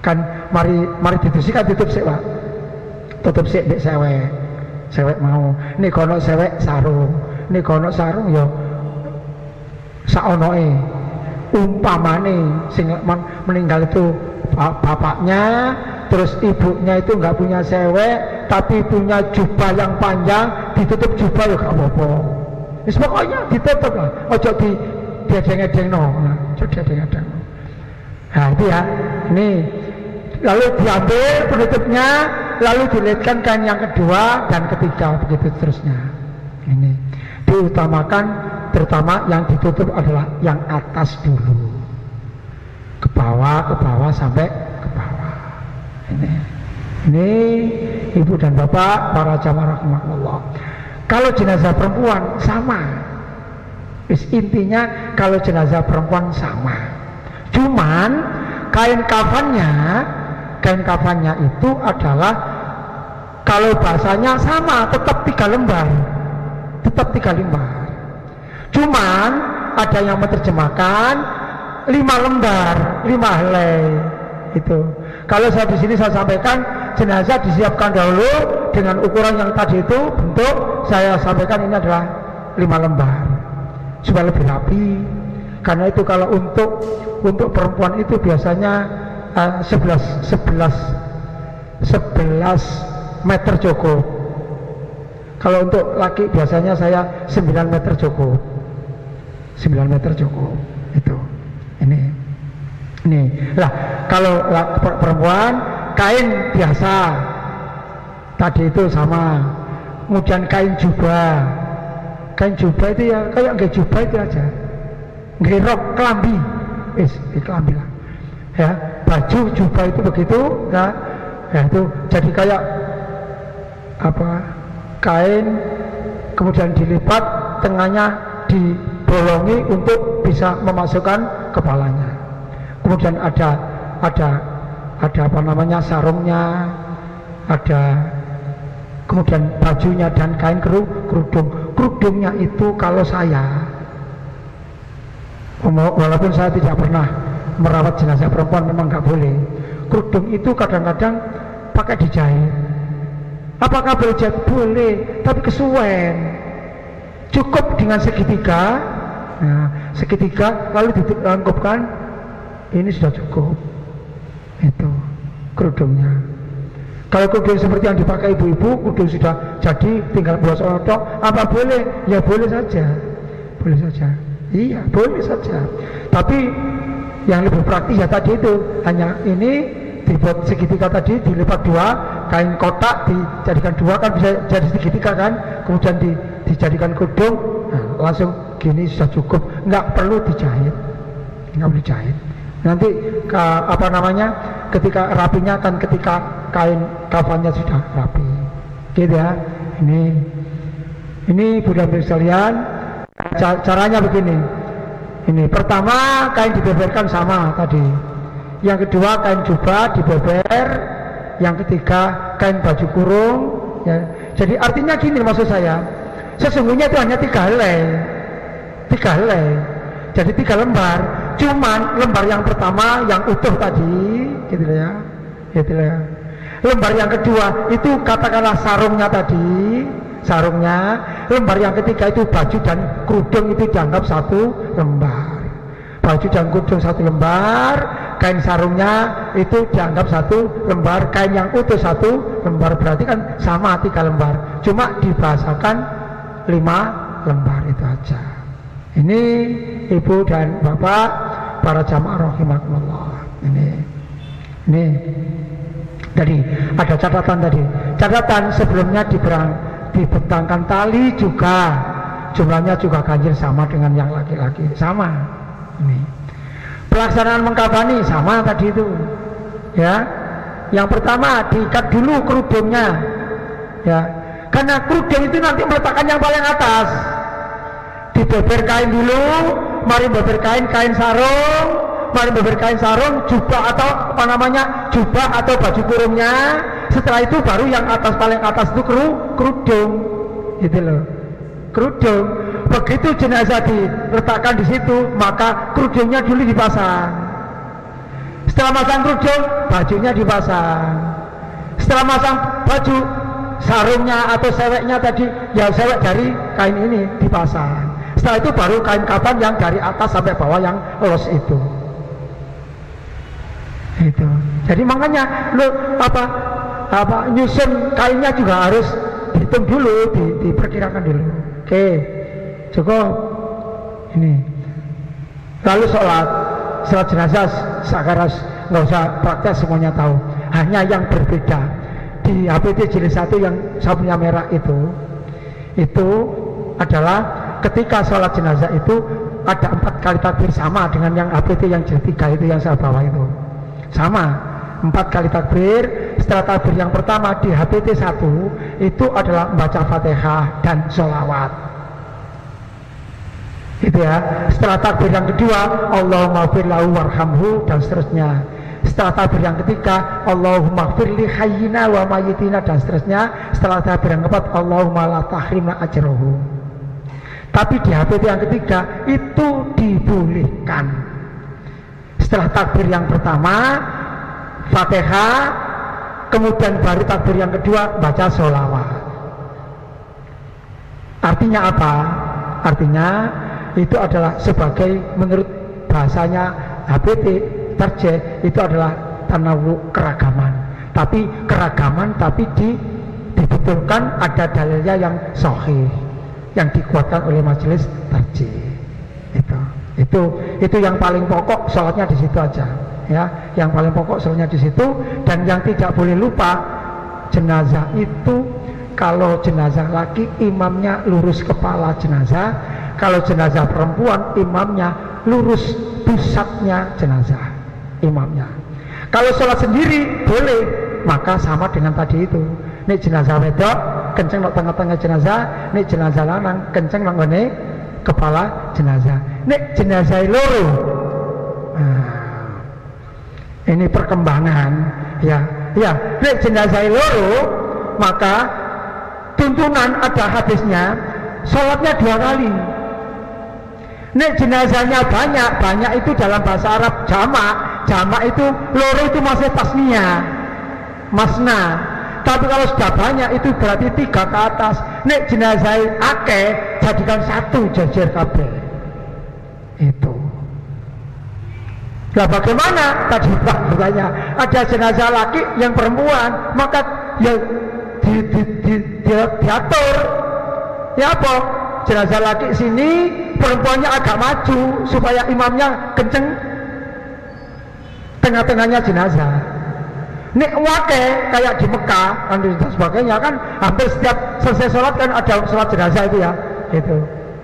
Kan mari ditusi kan tutup sik, Pak. Tutup sik mbek sewek mau. Nek kono sewek sarung, nek kono sarung ya saonoe. Umpamane sing meninggal itu bapaknya, terus ibunya itu nggak punya sewek tapi punya jubah yang panjang, ditutup jubah ya gak apa-apa. Wis pokoknya ditutup lah. Ojo diedeng-edengno. Nah, ojo diedeng-edengno. Nah, itu ya. Ini lalu diambil penutupnya, lalu dililitkan kain yang kedua dan ketiga, begitu seterusnya. Ini diutamakan, terutama yang ditutup adalah yang atas dulu, ke bawah sampai ke bawah. Ini ibu dan bapak para jamaah rahimakumullah. Kalau jenazah perempuan sama, intinya kalau jenazah perempuan sama. Cuman kain kafannya itu adalah kalau bahasanya sama, tetap 3 lembar. Cuman ada yang menerjemahkan 5 lembar, 5 helai. Itu. Kalau saya di sini saya sampaikan jenazah disiapkan dahulu dengan ukuran yang tadi itu bentuk, saya sampaikan ini adalah 5 lembar supaya lebih rapi. Karena itu kalau untuk perempuan itu biasanya 11 meter cukup. Kalau untuk laki biasanya saya 9 meter cukup. 9 meter cukup. Itu. Ini. Lah, kalau perempuan kain biasa. Tadi itu sama. Kemudian kain jubah. Kain jubah itu ya kayak nggak jubah itu aja. Nggak rok kelambi. Kelambi lah. Ya, baju jubah itu begitu, ya itu jadi kayak kain, kemudian dilipat, tengahnya dibolongi untuk bisa memasukkan kepalanya. Kemudian ada sarungnya, ada kemudian bajunya dan kain kerudungnya itu kalau saya, walaupun saya tidak pernah merawat jenazah perempuan, memang nggak boleh. Kerudung itu kadang-kadang pakai dijahit. Apakah boleh jahit? Boleh, tapi kesuwen. Cukup dengan segitiga. Nah, segitiga lalu dilengkapkan. Ini sudah cukup. Itu kerudungnya. Kalau kudung seperti yang dipakai ibu-ibu, kudung sudah jadi tinggal buat sodok, apa boleh? Ya boleh saja, boleh saja. Iya, boleh saja. Tapi yang lebih praktis ya tadi itu, hanya ini dibuat segitiga tadi, dilipat dua, kain kotak dijadikan dua kan bisa jadi segitiga kan, kemudian dijadikan kudung, nah, langsung gini sudah cukup, nggak perlu dijahit, nggak perlu dijahit. Nanti apa namanya, ketika rapinya kan ketika kain kafannya sudah rapi, gitu ya. Ini Bunda-Bunda sekalian, caranya begini. Ini pertama kain dibeberkan sama tadi, yang kedua kain jubah dibeber, yang ketiga kain baju kurung. Ya. Jadi artinya gini maksud saya, sesungguhnya itu hanya 3 helai, jadi 3 lembar. Cuman lembar yang pertama yang utuh tadi, gitu ya, gitu ya. Lembar yang kedua itu katakanlah sarungnya tadi, sarungnya. Lembar yang ketiga itu baju dan kerudung itu dianggap 1 lembar. Baju dan kerudung 1 lembar, kain sarungnya itu dianggap 1 lembar, kain yang utuh 1 lembar, berarti kan sama 3 lembar. Cuma dibahasakan 5 lembar itu aja. Ini ibu dan bapak, para jamaah rahimakumullah. Ini tadi ada catatan tadi. Catatan sebelumnya dibentangkan tali juga, jumlahnya juga ganjil sama dengan yang laki-laki, sama. Ini pelaksanaan mengkafani sama tadi itu, ya. Yang pertama diikat dulu kerudungnya, ya. Karena kerudung itu nanti meletakkan yang paling atas. Dibeber kain dulu, mari beber kain sarung, mari beber kain sarung, jubah atau apa namanya, jubah atau baju kurungnya. Setelah itu baru yang atas, paling atas itu kerudung, gitu loh, kerudung. Begitu jenazah diletakkan di situ, maka kerudungnya dulu dipasang. Setelah masang kerudung, bajunya dipasang. Setelah masang baju, sarungnya atau seweknya tadi, ya sewek dari kain ini dipasang. Setelah itu baru kain kafan yang dari atas sampai bawah yang los itu. Itu. Jadi makanya nyusun kainnya juga harus dihitung dulu, diperkirakan dulu. Oke, cukup. Ini. Lalu sholat jenazah sekarang nggak usah praktek, semuanya tahu. Hanya yang berbeda di HPT jilid 1 yang sapunya merah itu adalah ketika sholat jenazah itu ada 4 kali takbir, sama dengan yang HPT yang jilid 3 itu yang saya bawa itu, sama 4 kali takbir. Setelah takbir yang pertama di HPT 1 itu adalah membaca Fatihah dan sholawat, gitu ya. Setelah takbir yang kedua Allahumma fir lahu warhamhu dan seterusnya. Setelah takbir yang ketiga Allahumma firli hayyina wa mayyitina dan seterusnya. Setelah takbir yang keempat Allahumma la tahrimna ajrohu. Tapi di HPT yang ketiga itu dibolehkan. Setelah takbir yang pertama Fatihah, kemudian baru takbir yang kedua baca sholawat. Artinya apa? Artinya itu adalah sebagai, menurut bahasanya HPT tarjih, itu adalah tanawu keragaman. Tapi keragaman tapi dibetulkan ada dalilnya yang sahih, yang dikuatkan oleh majelis tarjih. Itu yang paling pokok, sholatnya di situ aja, ya. Yang paling pokok sholatnya di situ. Dan yang tidak boleh lupa, jenazah itu kalau jenazah laki imamnya lurus kepala jenazah, kalau jenazah perempuan imamnya lurus pusatnya jenazah, imamnya. Kalau sholat sendiri boleh, maka sama dengan tadi itu. Nek jenazah wedok kenceng nang tengah-tengah jenazah, nek jenazah lanang kenceng nang ngene kepala jenazah. Nek jenazah loro, ini perkembangan, ya. Nek jenazah loro, maka tuntunan ada hadisnya, sholatnya 2 kali. Nek jenazahnya banyak itu dalam bahasa Arab jamak itu loro itu masih tasniyah, masna. Tapi kalau sudah banyak itu berarti 3 ke atas. Nek jenazah akeh jadikan 1 jejer kabeh. Itu. Nah bagaimana? Tadi Pak bertanya, ada jenazah laki yang perempuan, maka ya diatur. Ya apa? Jenazah laki sini, perempuannya agak maju supaya imamnya kenceng tengah-tengahnya jenazah. Nek wake kayak di Mekah dan sebagainya kan hampir setiap selesai sholat kan ada sholat jenazah itu ya, itu.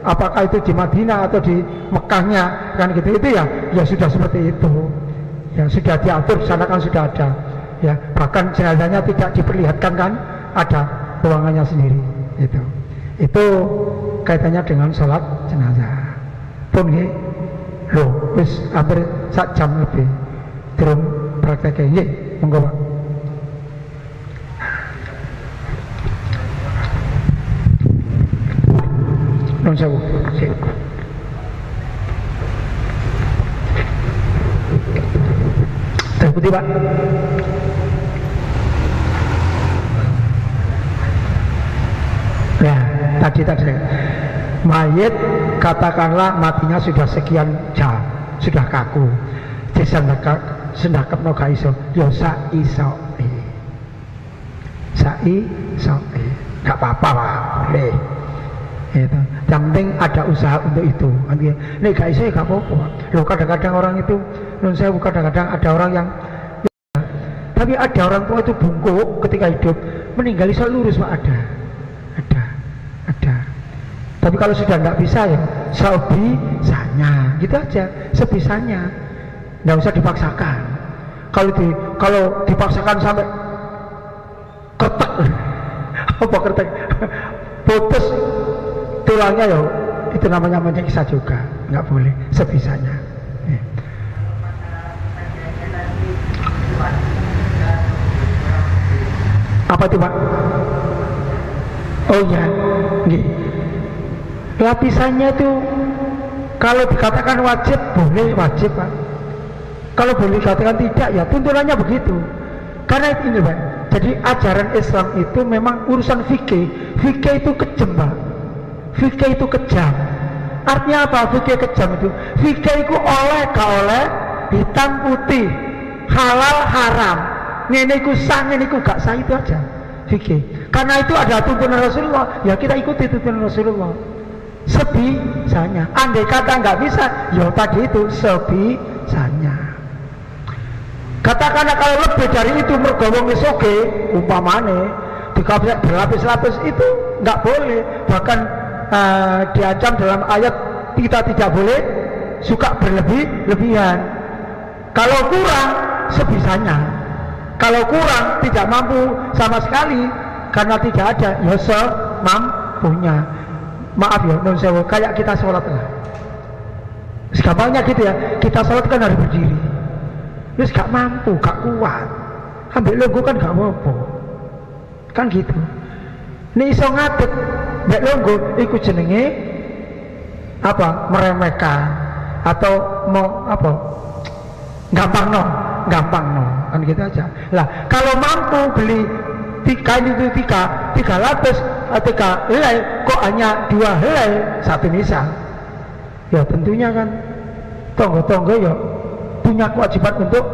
Apakah itu di Madinah atau di Mekahnya kan gitu itu ya, ya sudah seperti itu. Ya sudah diatur di sana kan sudah ada. Ya bahkan jenazahnya tidak diperlihatkan kan, ada ruangannya sendiri. Itu kaitannya dengan sholat jenazah. Pun nggih, loh, wis hampir sak jam lebih. Durung prakteknya nggih, monggo Pak. Nun sewu. Sik. Teh putih Pak. Ya, tadi mayit katakanlah matinya sudah sekian jam, sudah kaku, sendakep no gak iso, yo iso, gak apa-apa Pak, boleh. Itu. Yang penting ada usaha untuk itu. Ini gak iso gak apa-apa. Loh kadang-kadang orang itu, kadang-kadang ada orang yang, ya, tapi ada orang tua itu bungkuk ketika hidup, meninggal iso lurus Pak, ada. Tapi kalau sudah nggak bisa ya sebisanya, gitu aja, sebisanya, nggak usah dipaksakan. Kalau dipaksakan sampai ketek, apa ketek, putus tulangnya ya, itu namanya menyiksa juga, nggak boleh, sebisanya. Apa itu Pak? Oh ya, nggih. Lapisannya itu kalau dikatakan wajib boleh wajib Pak. Kalau boleh dikatakan tidak ya tuntunannya begitu. Karena ini Pak. Jadi ajaran Islam itu memang urusan fikih. Fikih itu kejam Pak. Fikih itu kejam. Artinya apa fikih kejam itu? Fikih itu oleh gak oleh, hitam putih, halal haram. Ngene iku sah, ngene iku gak sah, itu aja fikih. Karena itu ada tuntunan Rasulullah, ya kita ikuti tuntunan Rasulullah. Sebisanya. Andai kata nggak bisa, ya tadi itu sebisanya. Katakanlah kalau lebih dari itu mergowong soge, umpamane berlapis-lapis itu nggak boleh. Bahkan diancam dalam ayat kita tidak boleh suka berlebihan. Kalau kurang sebisanya. Kalau kurang tidak mampu sama sekali karena tidak ada, ya semampunya. Maaf ya, non sewu, kayak kita sholat lah. Gampangnya gitu ya, kita sholat kan harus berdiri. Terus gak mampu, gak kuat. Ambil longgo kan gak apa-apa. Kan gitu. Ini iso ngadeg, mbak longgo, ikut jenenge apa? Meremehkan atau mau apa? Gampang no, kan gitu aja. Lah, kalau mampu beli tiga lapis, tiga helai, kok hanya 2 helai, 1 misal, ya tentunya kan tonggo-tonggo ya punya kewajiban untuk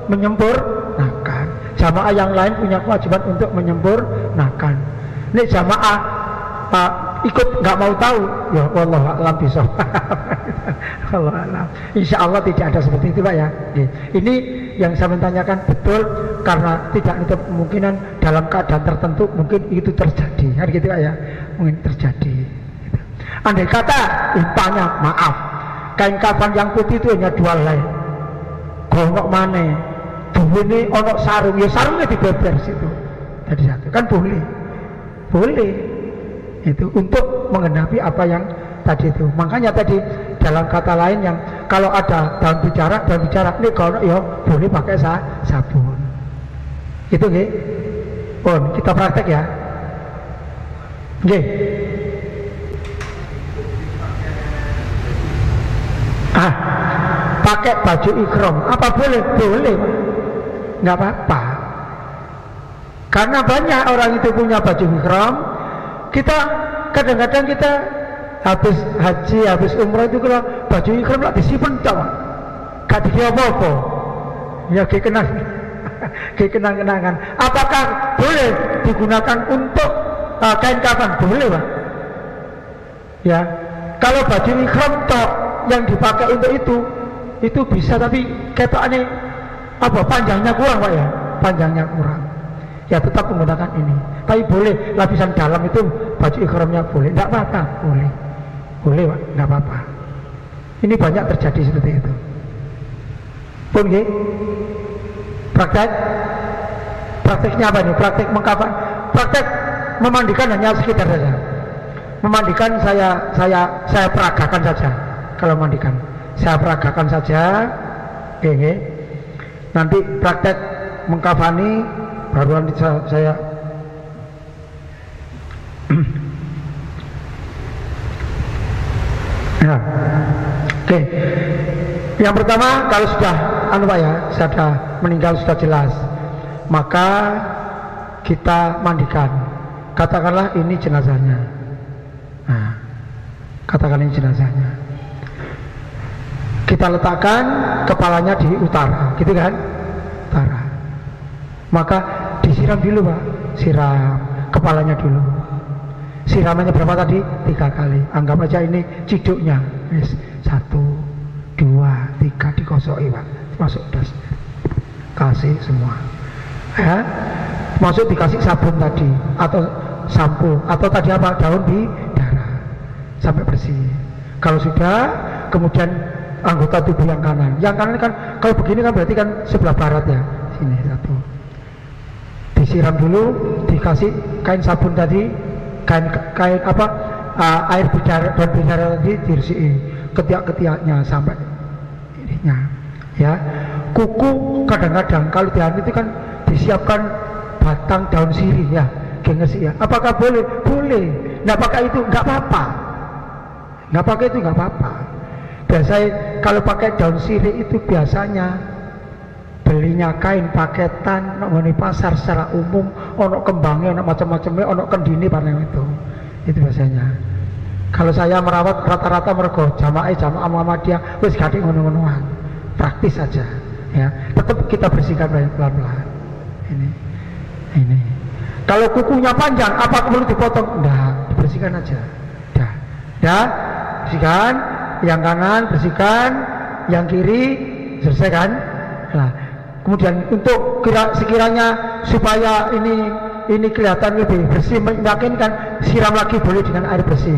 menyempurnakan. Jamaah yang lain punya kewajiban untuk menyempurnakan. Ini jamaah ikut nggak mau tahu, ya wallahu a'lam bishawab. Allah alam. Insya Allah tidak ada seperti itu Pak ya. Ini yang saya tanyakan betul karena tidak ada kemungkinan dalam keadaan tertentu mungkin itu terjadi. Kan gitu Pak ya, mungkin terjadi. Gitu. Andai kata umpamanya maaf, kain kafan yang putih itu hanya 2 helai, gongok mana, duwene onok sarung, ya sarungnya dibeber situ. Tadi satu kan boleh. Itu untuk menggenapi apa yang tadi itu. Makanya tadi dalam kata lain yang kalau ada dalam bicara ini kalau ya boleh pakai sabun. Itu nggih. Pun kita praktek ya. Nggih. Pakai baju ikram apa boleh? Boleh. Nggak apa-apa. Karena banyak orang itu punya baju ikram. Kita kadang-kadang kita habis haji, habis umrah itu kalau baju ikram lah disimpan coba, gak dikira apa-apa, ya kenang-kenangan. Apakah boleh digunakan untuk kain kafan boleh Pak ya. Kalau baju ihram tok yang dipakai untuk itu bisa, tapi ketokane apa panjangnya kurang Pak ya, panjangnya kurang ya, tetap menggunakan ini. Tapi boleh lapisan dalam itu baju ihramnya boleh, tidak apa-apa, boleh Pak, tidak apa-apa. Ini banyak terjadi seperti itu pun nggih. Prakteknya apa nih? Praktek mengkafan, praktek memandikan hanya sekitar saja. Memandikan saya peragakan saja. Kalau mandikan saya peragakan saja, oke. Nanti praktek mengkafani baru nanti saya ya. Oke. Yang pertama, kalau sudah Pak ya, sudah meninggal, sudah jelas, maka kita mandikan. Katakanlah ini jenazahnya. Nah, katakan ini jenazahnya. Kita letakkan kepalanya di utara, gitu kan? Utara. Maka disiram dulu Pak, siram kepalanya dulu. Siramannya berapa tadi? 3 kali. Anggap aja ini ciduknya. 1, 2, 3 dikosoki Pak. Masuk das. Kasih semua. Ya. Masuk dikasih sabun tadi atau sampo atau tadi apa? Daun bidara. Sampai bersih. Kalau sudah, kemudian anggota tubuh yang kanan. Yang kanan kan kalau begini kan berarti kan sebelah barat ya. Sini 1. Disiram dulu, dikasih kain sabun tadi, kain apa? Air bidara, daun bidara tadi dirsihin ketiak-ketiaknya sampai ininya. Ya. Kuku kadang-kadang kalau dianu itu kan disiapkan batang daun sirih ya, gengesi ya. Apakah boleh? Boleh. Nggak pakai itu nggak apa-apa. Nggak pakai itu nggak apa-apa. Biasanya kalau pakai daun sirih itu biasanya belinya kain paketan di pasar secara umum, ono kembangnya, ono macam-macamnya, ono kendini panen itu biasanya. Kalau saya merawat rata-rata mergo jamaah Muhammadiyah wis gading ngono-ngonoan, praktis saja ya. Tetap kita bersihkan pelan-pelan. Ini. Kalau kukunya panjang, apa perlu dipotong? Enggak, dibersihkan aja. Dah, bersihkan. Yang kanan bersihkan, yang kiri selesai kan? Nah, kemudian untuk sekiranya supaya ini kelihatan lebih bersih, meyakinkan, siram lagi boleh dengan air bersih,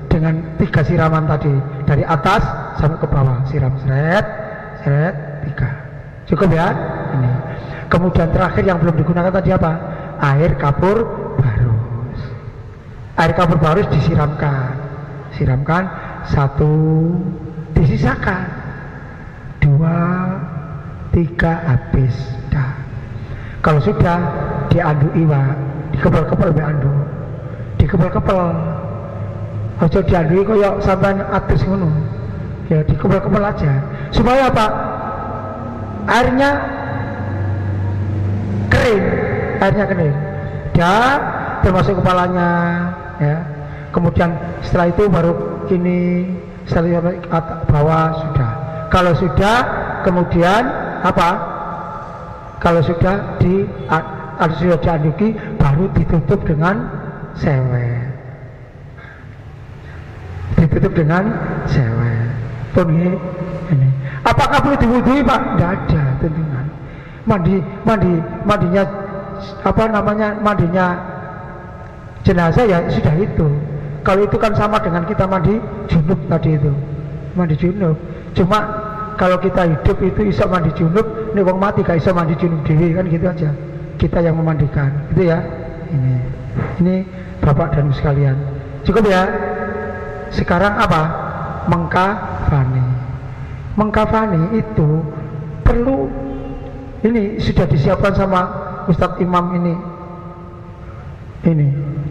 dengan 3 siraman tadi, dari atas sampai ke bawah, siram seret 3, cukup ya. Ini. Kemudian terakhir yang belum digunakan tadi apa? Air kapur barus. Air kapur barus disiramkan, 1, disisakan 2, 3 habis. Dah. Kalau sudah diandui Pak, dikepel-kepel dianduk, dikepel-kepel. Ojo diandui koyok sampean atus ngono. Ya dikepel-kepel aja. Supaya apa? Airnya kering. Dah, termasuk kepalanya ya. Kemudian setelah itu baru ini setelah bawah sudah. Kalau sudah kemudian apa? Kalau sudah dianduki baru ditutup dengan sewet. Pun ini. Apakah perlu diwudhui Pak? Tidak ada tentunya. Mandinya apa namanya? Mandinya jenazah ya sudah itu. Kalau itu kan sama dengan kita mandi junub tadi itu, mandi junub. Cuma kalau kita hidup itu iso mandi junub, nih wong mati gak iso mandi junub dewi kan gitu aja. Kita yang memandikan, itu ya. Ini Bapak dan Ibu sekalian. Cukup ya. Sekarang apa? Mengkafani itu perlu ini sudah disiapkan sama Ustadz Imam ini.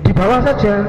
Di bawah saja.